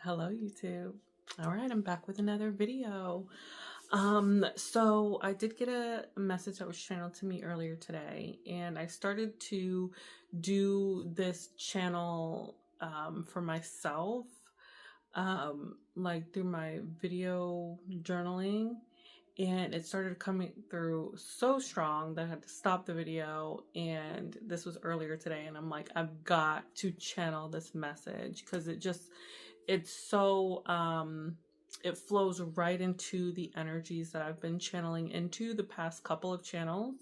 Hello, YouTube. All right, I'm back with another video. So I did get a message that was channeled to me earlier today, and I started to do this channel for myself, like through my video journaling, and it started coming through so strong that I had to stop the video. And this was earlier today, and I'm like, I've got to channel this message because it's so it flows right into the energies that I've been channeling into the past couple of channels.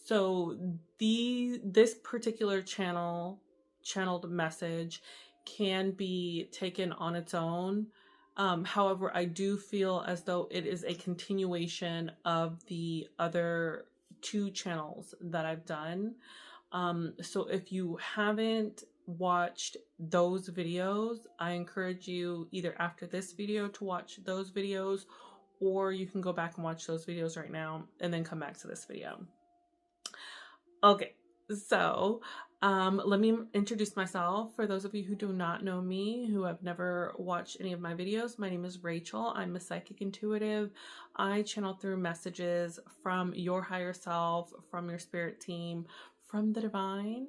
So this particular channeled message can be taken on its own. However, I do feel as though it is a continuation of the other two channels that I've done. So if you haven't watched those videos, I encourage you either after this video to watch those videos, or you can go back and watch those videos right now and then come back to this video. Okay, so let me introduce myself. For those of you who do not know me, who have never watched any of my videos, my name is Rachel. I'm a psychic intuitive. I channel through messages from your higher self, from your spirit team, from the divine,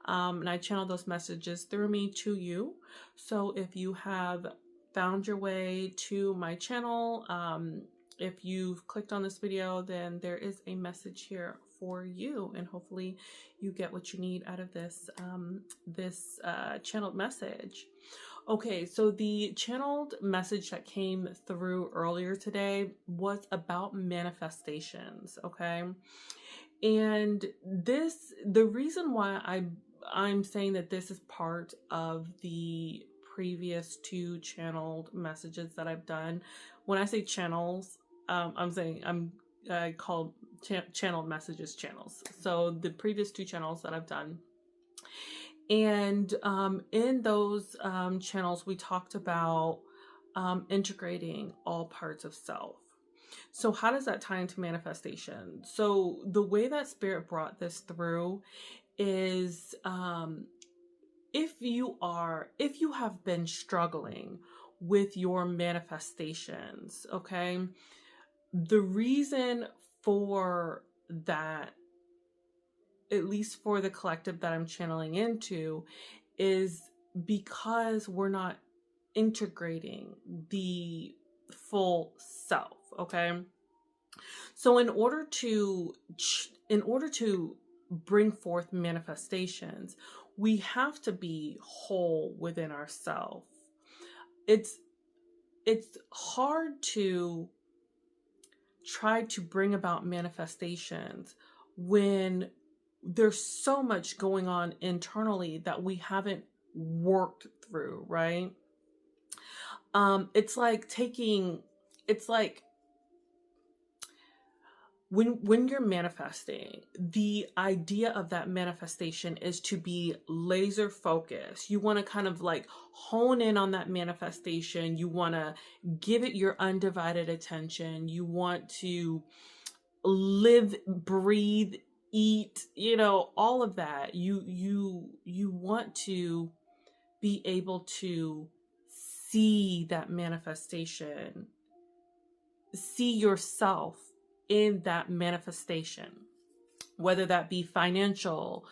and I channel those messages through me to you. So if you have found your way to my channel, if you've clicked on this video, then there is a message here for you, and hopefully you get what you need out of this channeled message. Okay, so the channeled message that came through earlier today was about manifestations, okay? And the reason why I'm saying that this is part of the previous two channeled messages that I've done. When I say channels, I call channeled messages channels. So the previous two channels that I've done, and in those channels, we talked about integrating all parts of self. So how does that tie into manifestation? So the way that Spirit brought this through is if you have been struggling with your manifestations, okay, the reason for that, at least for the collective that I'm channeling into, is because we're not integrating the full self, okay? So in order to bring forth manifestations, we have to be whole within ourselves. It's hard to try to bring about manifestations when there's so much going on internally that we haven't worked through, right? It's like when you're manifesting, the idea of that manifestation is to be laser focused. You want to kind of like hone in on that manifestation. You want to give it your undivided attention. You want to live, breathe, eat, all of that. You want to be able to see that manifestation, see yourself in that manifestation, whether that be financial,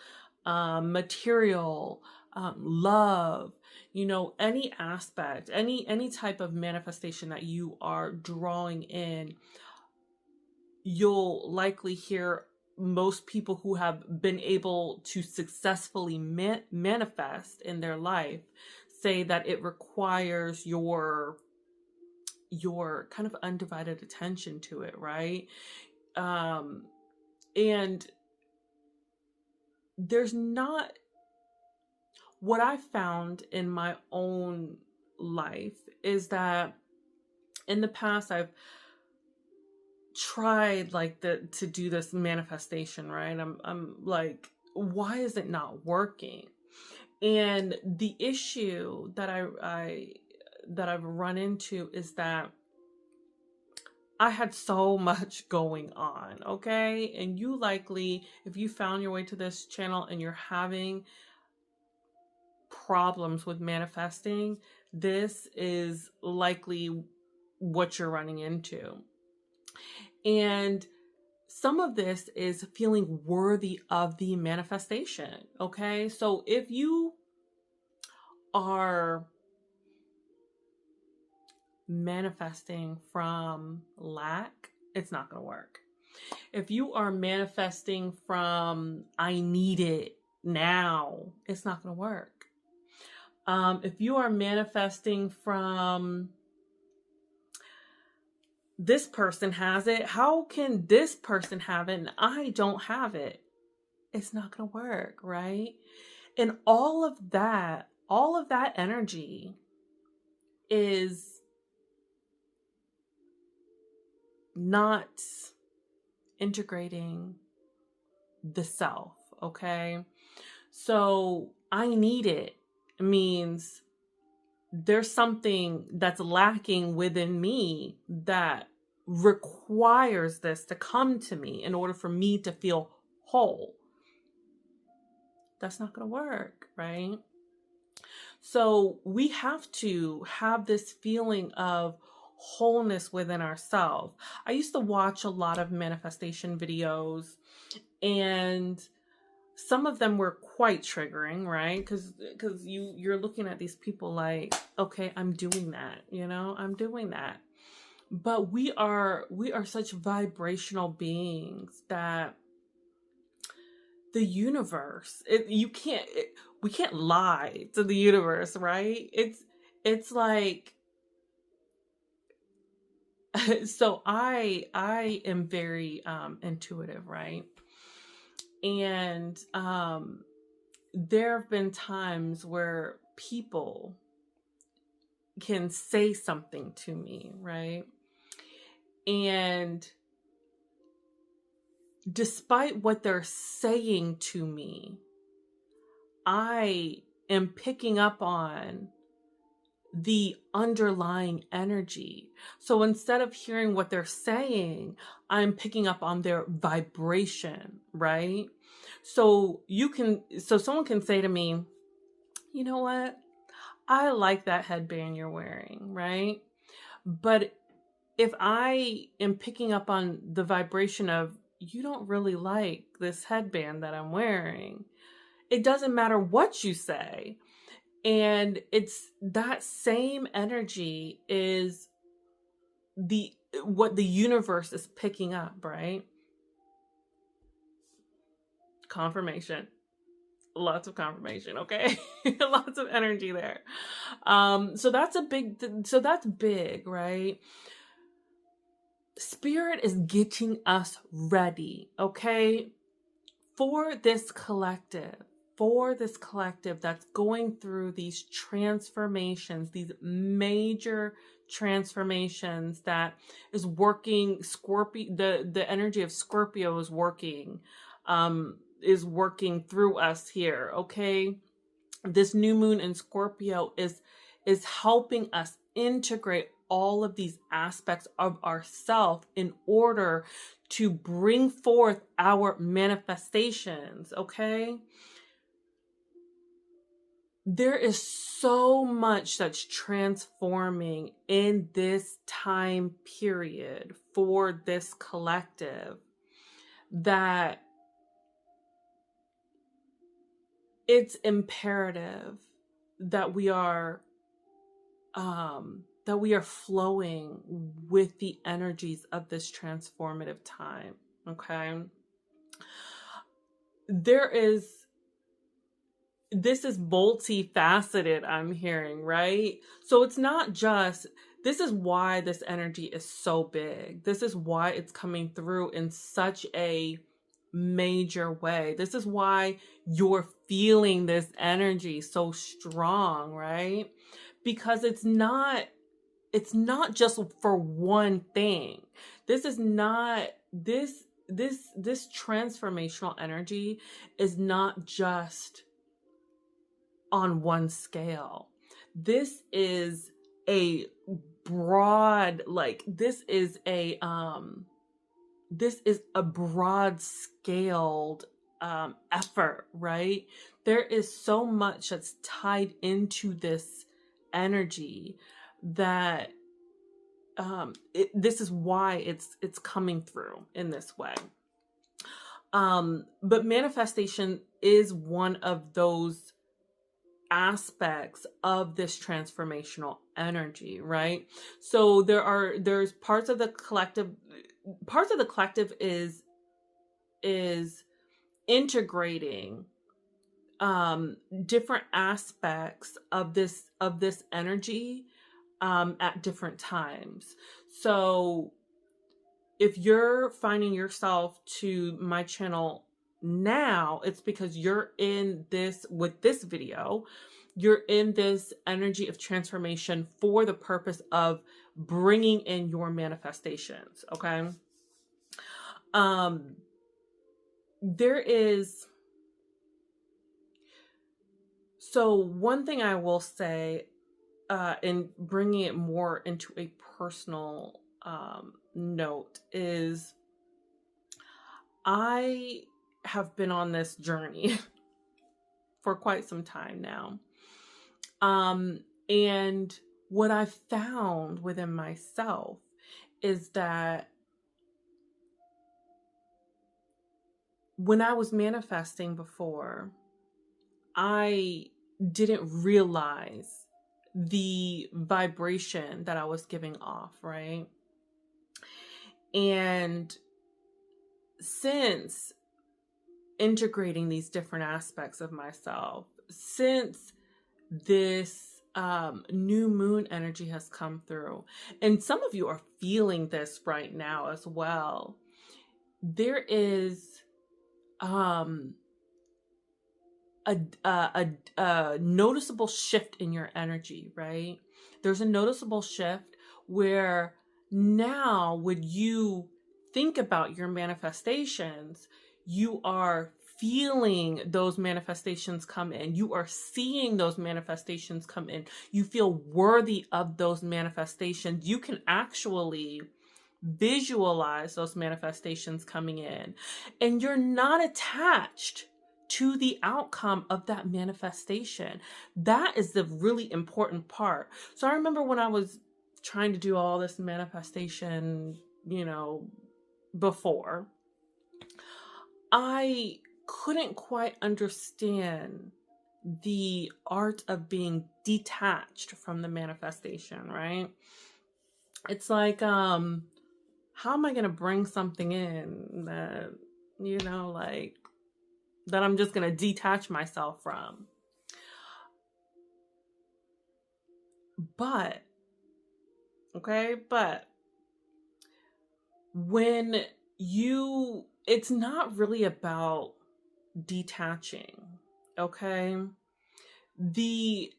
material, love, any aspect, any type of manifestation that you are drawing in. You'll likely hear most people who have been able to successfully manifest in their life say that it requires your kind of undivided attention to it, right? And there's not, what I found in my own life is that in the past I've tried to do this manifestation, right? I'm like, why is it not working? And the issue that I've run into is that I had so much going on, okay? And you likely, if you found your way to this channel and you're having problems with manifesting, this is likely what you're running into. And some of this is feeling worthy of the manifestation. Okay. So if you are manifesting from lack, it's not going to work. If you are manifesting from I need it now, it's not going to work. If you are manifesting from this person has it, how can this person have it and I don't have it? It's not going to work, right? And all of that energy is not integrating the self, okay? So I need it means there's something that's lacking within me that requires this to come to me in order for me to feel whole. That's not going to work, right? So we have to have this feeling of wholeness within ourselves. I used to watch a lot of manifestation videos, and some of them were quite triggering, right? Because you're looking at these people like, okay, I'm doing that, I'm doing that. But we are such vibrational beings that the universe, we can't lie to the universe, right? It's like, so I am very intuitive, right? And there have been times where people can say something to me, right? And despite what they're saying to me, I am picking up on the underlying energy. So instead of hearing what they're saying, I'm picking up on their vibration, right? So someone can say to me, you know what? I like that headband you're wearing, right? But if I am picking up on the vibration of, you don't really like this headband that I'm wearing, it doesn't matter what you say. And it's that same energy is what the universe is picking up, right? Confirmation. Lots of confirmation, okay? Lots of energy there. So that's big, right? Spirit is getting us ready, okay? For this collective that's going through these transformations, these major transformations that is working. The energy of Scorpio is working through us here, okay? This new moon in Scorpio is helping us integrate all of these aspects of ourself in order to bring forth our manifestations, okay? There is so much that's transforming in this time period for this collective that it's imperative that we are flowing with the energies of this transformative time, okay? This is multifaceted, I'm hearing, right? So it's not just, this is why this energy is so big. This is why it's coming through in such a major way. This is why you're feeling this energy so strong, right? Because it's not just for one thing. This transformational energy is not just on one scale. This is a broad, this is a broad scaled effort, right? There is so much that's tied into this energy that this is why it's coming through in this way. But manifestation is one of those aspects of this transformational energy, right? So there's parts of the collective is integrating different aspects of this energy at different times. So if you're finding yourself to my channel now, it's because you're in this, with this video, you're in this energy of transformation for the purpose of bringing in your manifestations. Okay. There is, so one thing I will say, in bringing it more into a personal note, is I have been on this journey for quite some time now. And what I found within myself is that when I was manifesting before, I didn't realize the vibration that I was giving off, right? And since integrating these different aspects of myself, since this new moon energy has come through, and some of you are feeling this right now as well, there is a noticeable shift in your energy, right? There's a noticeable shift where now when you think about your manifestations, you are feeling those manifestations come in. You are seeing those manifestations come in. You feel worthy of those manifestations. You can actually visualize those manifestations coming in, and you're not attached to the outcome of that manifestation. That is the really important part. So I remember when I was trying to do all this manifestation, before, I couldn't quite understand the art of being detached from the manifestation, right? It's like, how am I going to bring something in that, that I'm just going to detach myself from? But when it's not really about detaching, okay? The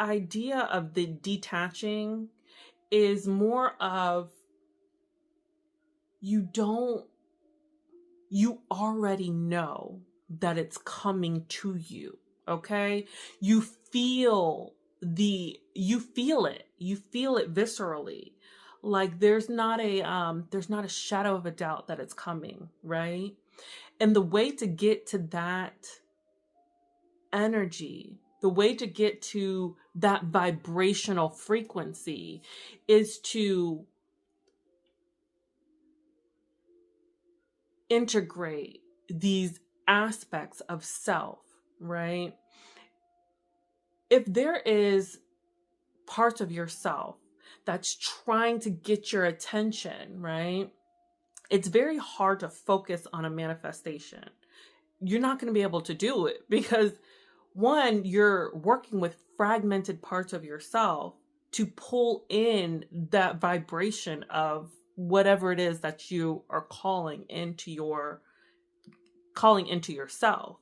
idea of the detaching is more of you already know that it's coming to you, okay? You feel it viscerally. Like there's not a shadow of a doubt that it's coming, right? And the way to get to that energy, the way to get to that vibrational frequency is to integrate these aspects of self, right? If there is parts of yourself that's trying to get your attention, right? It's very hard to focus on a manifestation. You're not going to be able to do it because, one, you're working with fragmented parts of yourself to pull in that vibration of whatever it is that you are calling into yourself.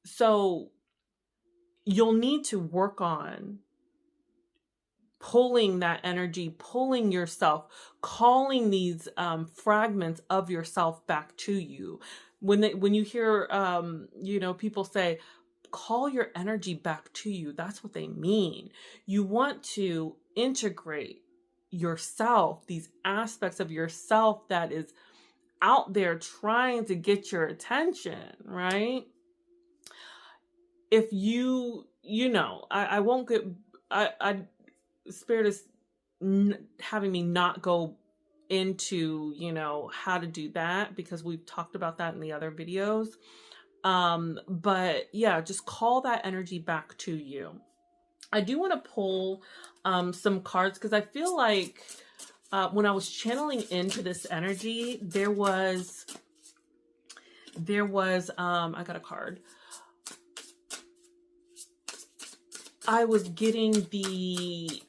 So you'll need to work on pulling that energy, pulling yourself, calling these fragments of yourself back to you. When you hear people say, call your energy back to you, that's what they mean. You want to integrate yourself, these aspects of yourself that is out there trying to get your attention, right? if I won't get, Spirit is having me not go into, how to do that, because we've talked about that in the other videos. But yeah, just call that energy back to you. I do want to pull some cards, because I feel like when I was channeling into this energy, there was I got a card. I was getting the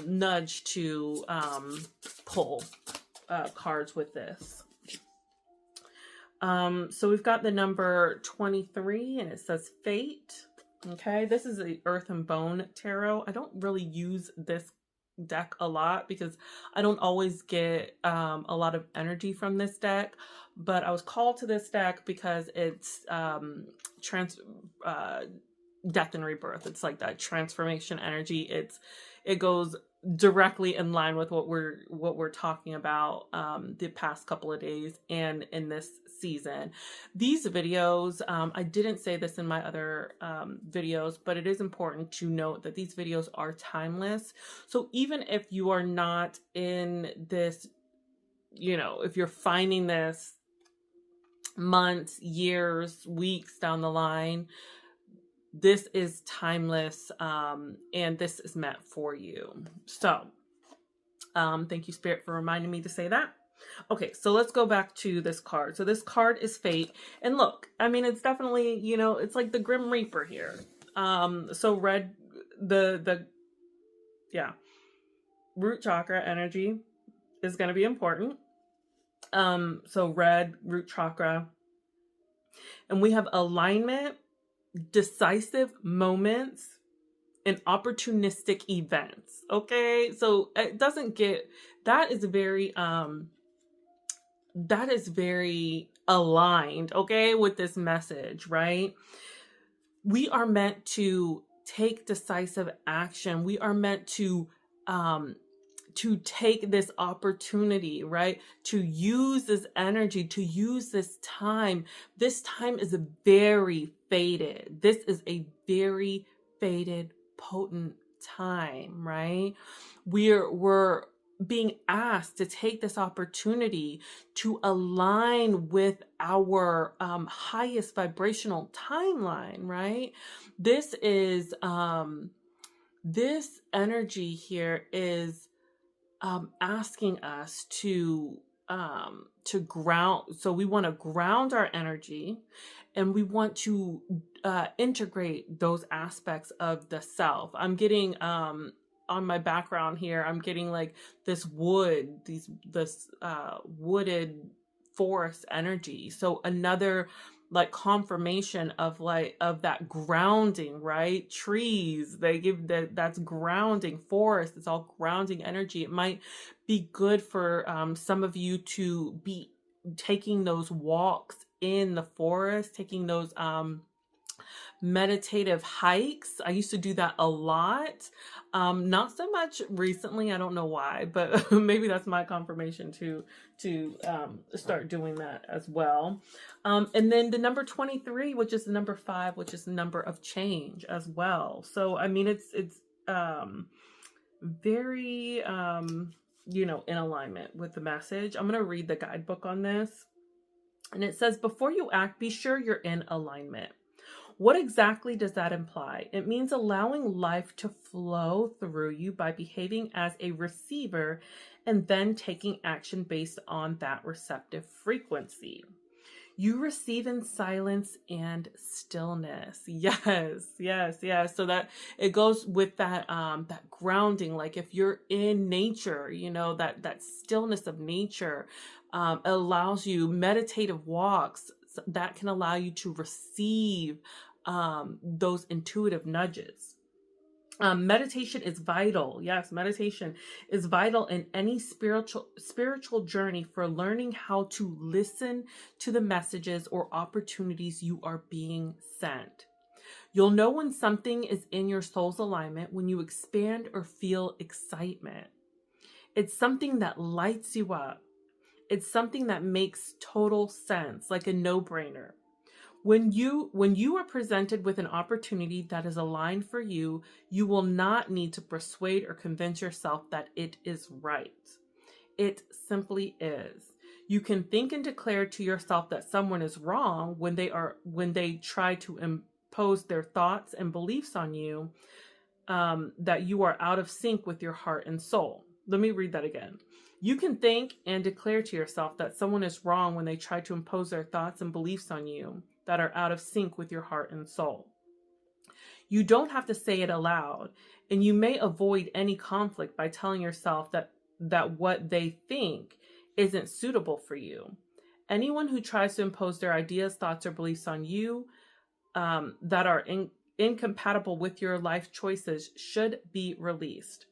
nudge to pull cards with this. So we've got the number 23, and it says Fate. Okay, this is the Earth and Bone Tarot. I don't really use this deck a lot because I don't always get a lot of energy from this deck, but I was called to this deck because it's death and rebirth. It's like that transformation energy. It goes directly in line with what we're talking about the past couple of days and in this season. These videos, I didn't say this in my other videos, but it is important to note that these videos are timeless. So even if you are not in this, if you're finding this months, years, weeks down the line, this is timeless, and this is meant for you. So, thank you, Spirit, for reminding me to say that. Okay, so let's go back to this card. So this card is Fate. And look, I mean, it's definitely, it's like the Grim Reaper here. So red, root chakra energy is going to be important. So red, root chakra. And we have alignment, decisive moments, and opportunistic events. Okay, so it doesn't get, that is very aligned, okay, with this message, right? We are meant to take decisive action. We are meant to take this opportunity, right? To use this energy, to use this time. This time is very fated. This is a very fated, potent time, right? We're being asked to take this opportunity to align with our highest vibrational timeline, right? This is this energy here is asking us to ground. So we want to ground our energy, and we want to integrate those aspects of the self. I'm getting on my background here, I'm getting like this wooded forest energy. So another like confirmation of that grounding, right? Trees, they give that's grounding. Forest, it's all grounding energy. It might be good for some of you to be taking those walks in the forest, taking those meditative hikes. I used to do that a lot. Not so much recently. I don't know why, but maybe that's my confirmation to start doing that as well. And then the number 23, which is the number 5, which is the number of change as well. So, I mean, it's very, in alignment with the message. I'm going to read the guidebook on this. And it says, before you act, be sure you're in alignment. What exactly does that imply? It means allowing life to flow through you by behaving as a receiver and then taking action based on that receptive frequency. You receive in silence and stillness. Yes. So that it goes with that that grounding. Like if you're in nature, that stillness of nature allows you meditative walks that can allow you to receive those intuitive nudges. Meditation is vital. Yes, meditation is vital in any spiritual journey for learning how to listen to the messages or opportunities you are being sent. You'll know when something is in your soul's alignment when you expand or feel excitement. It's something that lights you up. It's something that makes total sense, like a no-brainer. When you are presented with an opportunity that is aligned for you, you will not need to persuade or convince yourself that it is right. It simply is. You can think and declare to yourself that someone is wrong when they try to impose their thoughts and beliefs on you, that you are out of sync with your heart and soul. Let me read that again. You can think and declare to yourself that someone is wrong when they try to impose their thoughts and beliefs on you that are out of sync with your heart and soul. You don't have to say it aloud, and you may avoid any conflict by telling yourself that what they think isn't suitable for you. Anyone who tries to impose their ideas, thoughts, or beliefs on you that are incompatible with your life choices should be released.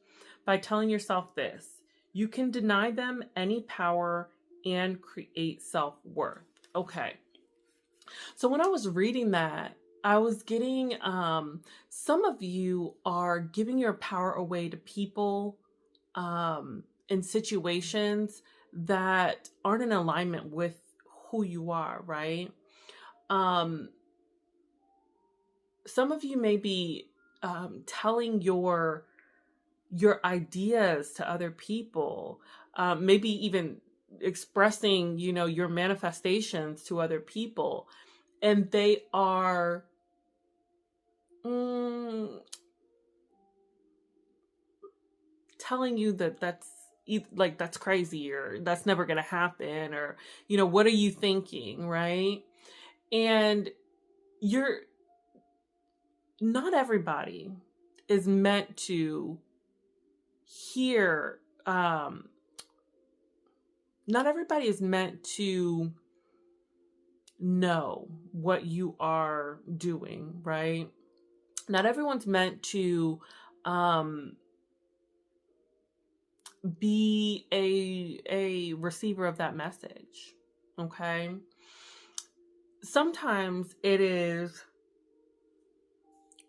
By telling yourself this, you can deny them any power and create self-worth. Okay. So when I was reading that, I was getting, some of you are giving your power away to people in situations that aren't in alignment with who you are, right? Some of you may be telling your ideas to other people, maybe even expressing, your manifestations to other people, and they are telling you that that's crazy, or that's never going to happen, or, what are you thinking, right? And not everybody is meant to hear, not everybody is meant to know what you are doing, right? Not everyone's meant to be a receiver of that message, okay? Sometimes it is,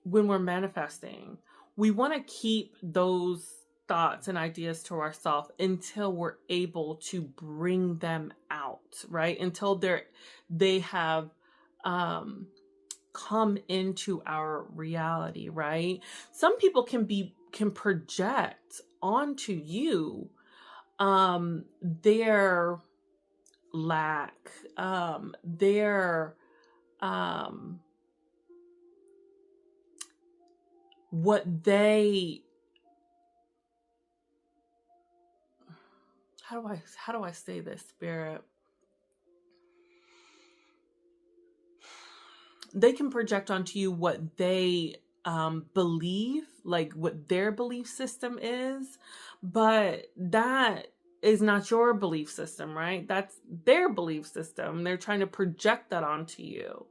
when we're manifesting, we want to keep those thoughts and ideas to ourselves until we're able to bring them out, right? Until they have come into our reality, right? Some people can project onto you their lack, their what they, how do I say this, Spirit? They can project onto you what they believe, like what their belief system is, but that is not your belief system, right? That's their belief system. They're trying to project that onto you.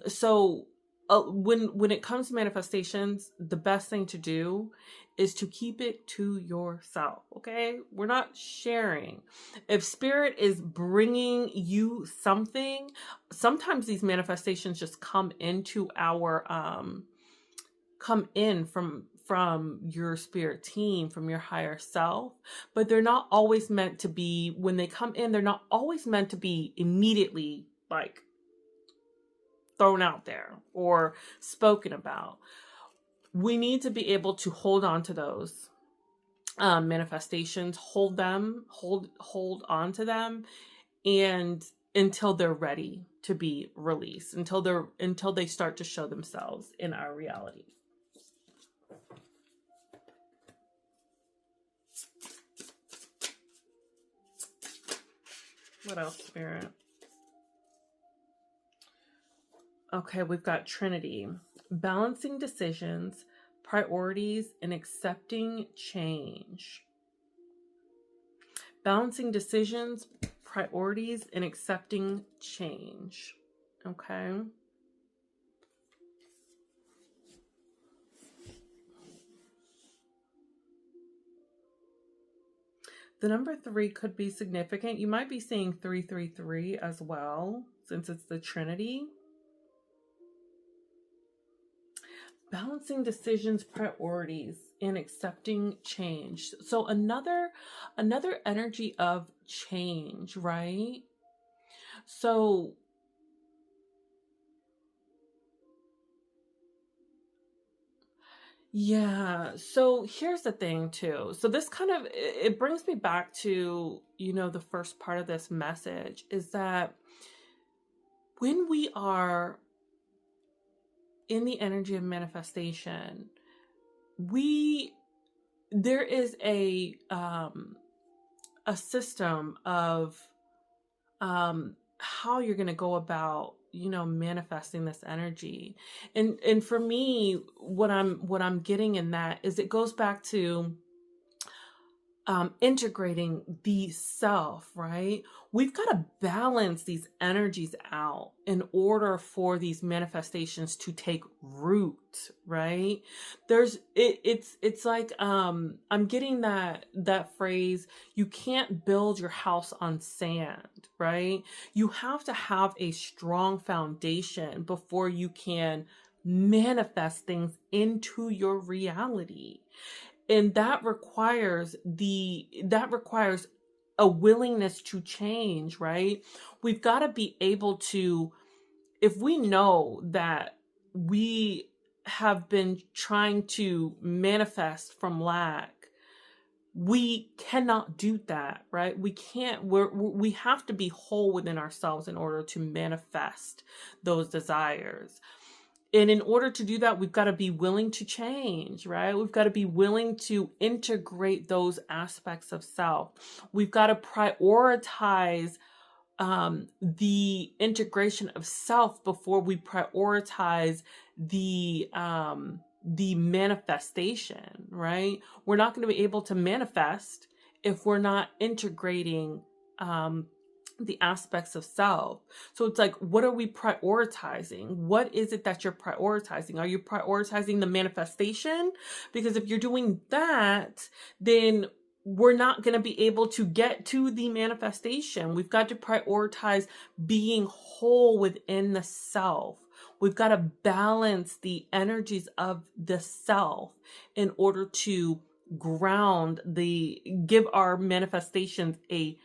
So when it comes to manifestations, the best thing to do is to keep it to yourself, okay? We're not sharing. If Spirit is bringing you something, sometimes these manifestations just come into come in from your spirit team, from your higher self, but they're not always meant to be, when they come in, they're not always meant to be immediately like thrown out there or spoken about. We need to be able to hold on to those manifestations, hold on to them, and until they're ready to be released, until they start to show themselves in our reality. What else, Spirit? Okay, we've got Trinity. Balancing decisions, priorities, and accepting change. Balancing decisions, priorities, and accepting change. Okay. The number 3 could be significant. You might be seeing 333 as well, since it's the Trinity. Balancing decisions, priorities, and accepting change. So another energy of change, right? So Yeah. So here's the thing too. So this kind of it brings me back to, the first part of this message is that when we are in the energy of manifestation, we there is a system of how you're going to go about manifesting this energy. And for me, what I'm getting in that is it goes back to integrating the self, right? We've got to balance these energies out in order for these manifestations to take root, right? It's like I'm getting that phrase, you can't build your house on sand, right? You have to have a strong foundation before you can manifest things into your reality. And that requires a willingness to change, right? We've got to be able to, if we know that we have been trying to manifest from lack, we cannot do that, right? We can't, we have to be whole within ourselves in order to manifest those desires. And in order to do that, we've got to be willing to change, right? We've got to be willing to integrate those aspects of self. We've got to prioritize the integration of self before we prioritize the manifestation, right? We're not going to be able to manifest if we're not integrating the aspects of self. So it's like, what are we prioritizing? What is it that you're prioritizing? Are you prioritizing the manifestation? Because if you're doing that, then we're not going to be able to get to the manifestation. We've got to prioritize being whole within the self. We've got to balance the energies of the self in order to give our manifestations a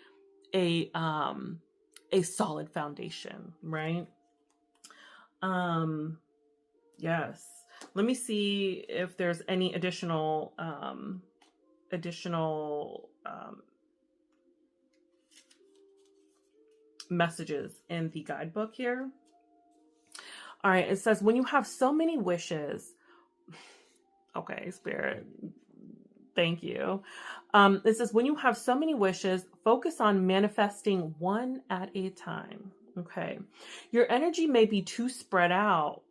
solid foundation, right? Yes. Let me see if there's any additional messages in the guidebook here. All right, it says, when you have so many wishes, okay, Spirit, thank you. It says, when you have so many wishes, focus on manifesting one at a time. Okay. Your energy may be too spread out.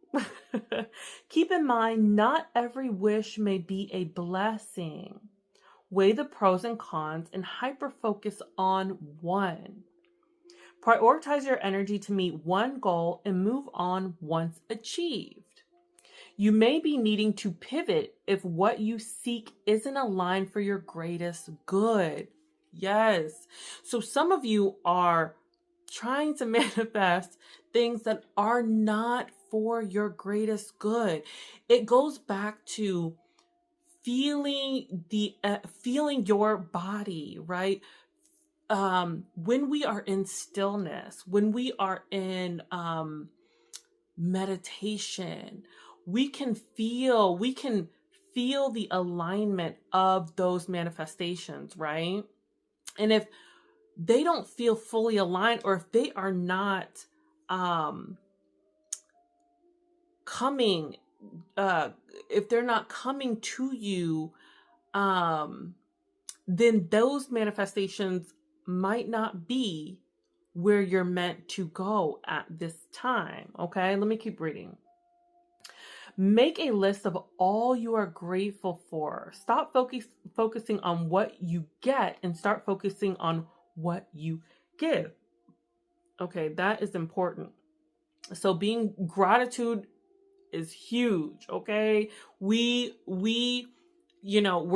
Keep in mind, not every wish may be a blessing. Weigh the pros and cons and hyper-focus on one. Prioritize your energy to meet one goal and move on once achieved. You may be needing to pivot if what you seek isn't aligned for your greatest good. Yes. So some of you are trying to manifest things that are not for your greatest good. It goes back to feeling your body, right? When we are in stillness, when we are in meditation, we can feel the alignment of those manifestations, right? And if they don't feel fully aligned, or if they are not coming, if they're not coming to you, then those manifestations might not be where you're meant to go at this time. Okay, let me keep reading. Make a list of all you are grateful for. Stop focusing on what you get and start focusing on what you give. Okay, that is important. So gratitude is huge, okay? We're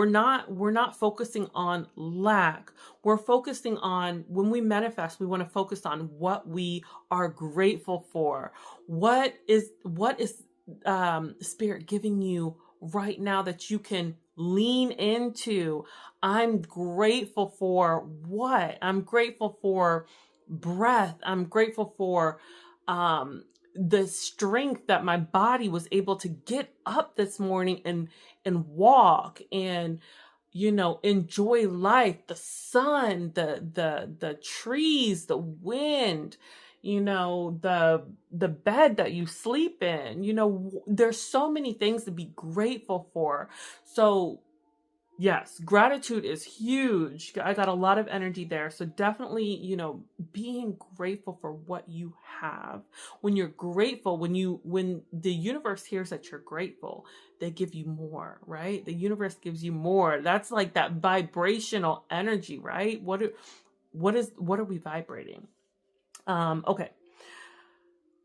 not focusing on lack. We're focusing on, when we manifest, we want to focus on what we are grateful for. What is Spirit giving you right now that you can lean into? I'm grateful for what? I'm grateful for breath. I'm grateful for the strength that my body was able to get up this morning and and walk and, enjoy life, the sun, the trees, the wind, the bed that you sleep in. There's so many things to be grateful for. So yes, gratitude is huge. I got a lot of energy there. So definitely, being grateful for what you have. When you're grateful, when the universe hears that you're grateful, they give you more, right? The universe gives you more. That's like that vibrational energy, right? What are we vibrating? Okay.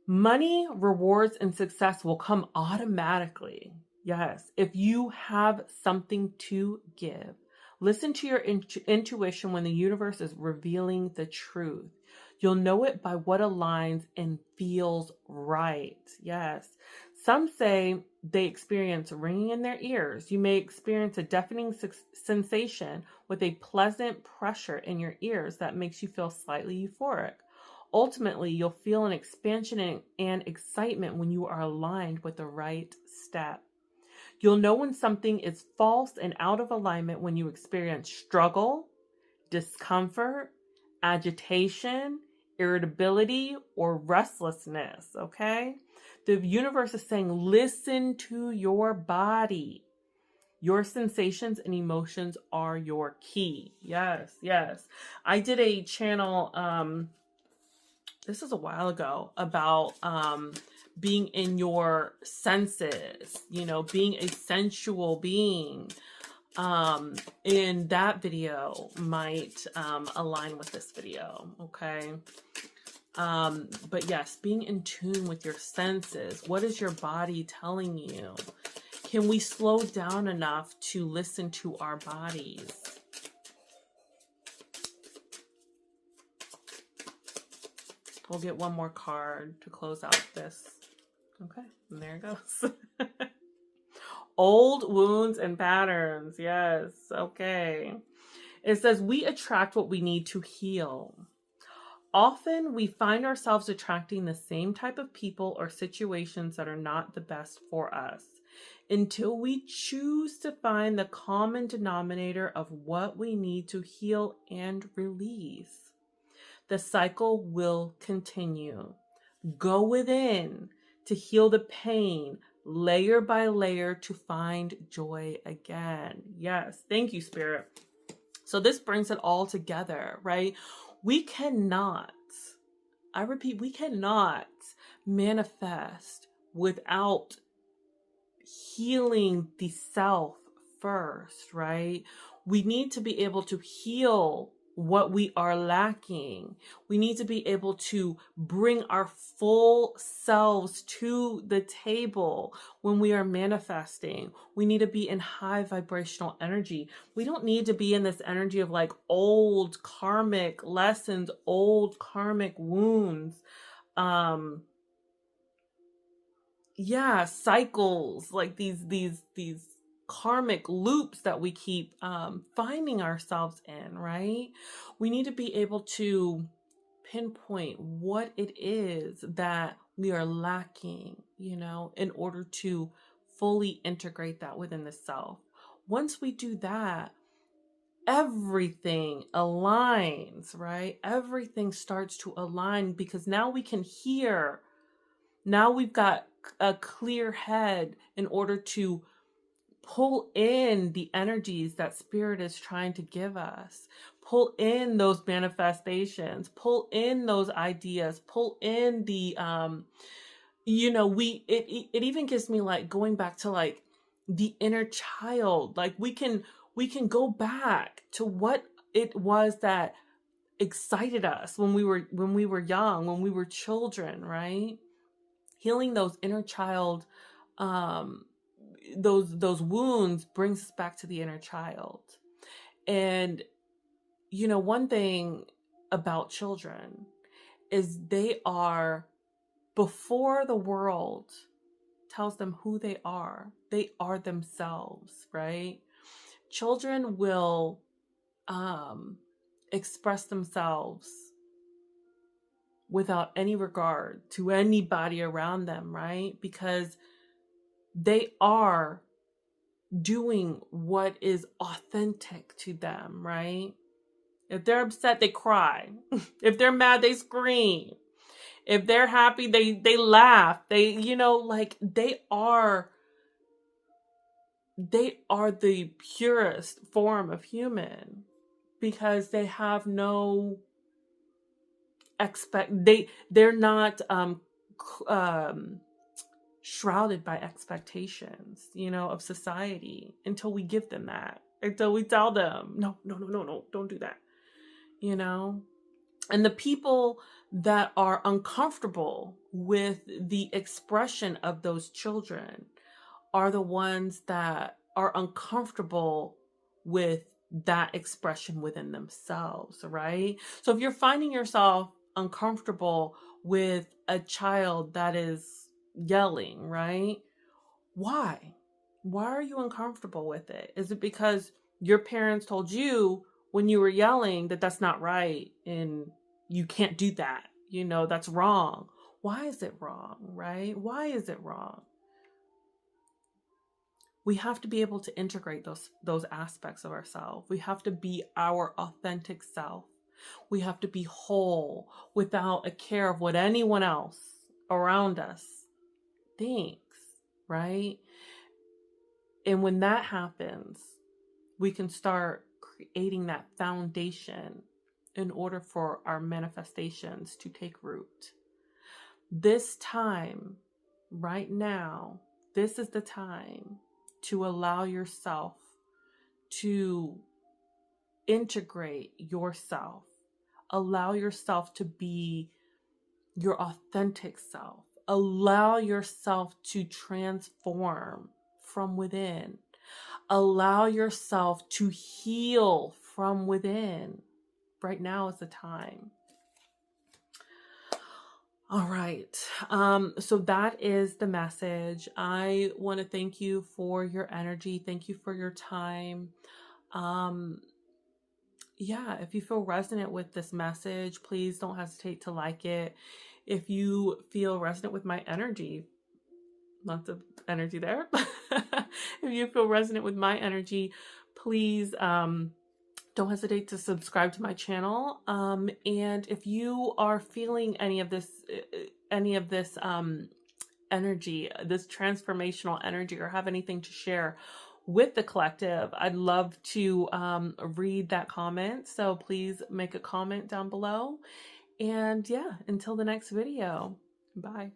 Money, rewards, and success will come automatically. Yes, if you have something to give. Listen to your intuition when the universe is revealing the truth. You'll know it by what aligns and feels right. Yes. Some say they experience ringing in their ears. You may experience a deafening sensation with a pleasant pressure in your ears that makes you feel slightly euphoric. Ultimately, you'll feel an expansion and excitement when you are aligned with the right step. You'll know when something is false and out of alignment when you experience struggle, discomfort, agitation, irritability, or restlessness, okay? The universe is saying, listen to your body. Your sensations and emotions are your key. Yes, yes. I did a channel, this is a while ago, about being in your senses, being a sensual being. And that video might align with this video, okay? But yes, being in tune with your senses. What is your body telling you? Can we slow down enough to listen to our bodies? We'll get one more card to close out this. Okay, and there it goes. Old wounds and patterns. Yes, okay. It says, we attract what we need to heal. Often we find ourselves attracting the same type of people or situations that are not the best for us until we choose to find the common denominator of what we need to heal and release. The cycle will continue. Go within to heal the pain, layer by layer, to find joy again. Yes, thank you, Spirit. So this brings it all together, right? We cannot, I repeat, we cannot manifest without healing the self first, right? We need to be able to heal what we are lacking. We need to be able to bring our full selves to the table when we are manifesting. We need to be in high vibrational energy. We don't need to be in this energy of like old karmic lessons, old karmic wounds. Cycles, like these karmic loops that we keep finding ourselves in, right? We need to be able to pinpoint what it is that we are lacking, in order to fully integrate that within the self. Once we do that, everything aligns, right? Everything starts to align because now we can hear. Now we've got a clear head in order to pull in the energies that Spirit is trying to give us. Pull in those manifestations, pull in those ideas, pull in the, it even gives me like going back to like the inner child. Like we can go back to what it was that excited us when we were young, when we were children, right? Healing those inner child, those wounds brings us back to the inner child. And one thing about children is they are, before the world tells them who they are themselves, right? Children will express themselves without any regard to anybody around them, right? Because they are doing what is authentic to them, right? If they're upset, they cry. If they're mad, they scream. If they're happy, they laugh. They, like they are the purest form of human, because they have no they're not shrouded by expectations, of society, until we give them that, until we tell them, no, don't do that, And the people that are uncomfortable with the expression of those children are the ones that are uncomfortable with that expression within themselves, right? So if you're finding yourself uncomfortable with a child that is yelling, right? Why? Why are you uncomfortable with it? Is it because your parents told you when you were yelling that that's not right and you can't do that? That's wrong. Why is it wrong, right? Why is it wrong? We have to be able to integrate those aspects of ourselves. We have to be our authentic self. We have to be whole without a care of what anyone else around us thinks, right? And when that happens, we can start creating that foundation in order for our manifestations to take root. This time, right now, this is the time to allow yourself to integrate yourself. Allow yourself to be your authentic self. Allow yourself to transform from within. Allow yourself to heal from within. Right now is the time. All right. So that is the message. I want to thank you for your energy. Thank you for your time. If you feel resonant with this message, please don't hesitate to like it. If you feel resonant with my energy, lots of energy there. If you feel resonant with my energy, please don't hesitate to subscribe to my channel. And if you are feeling any of this energy, this transformational energy, or have anything to share with the collective, I'd love to read that comment. So please make a comment down below. And until the next video, bye.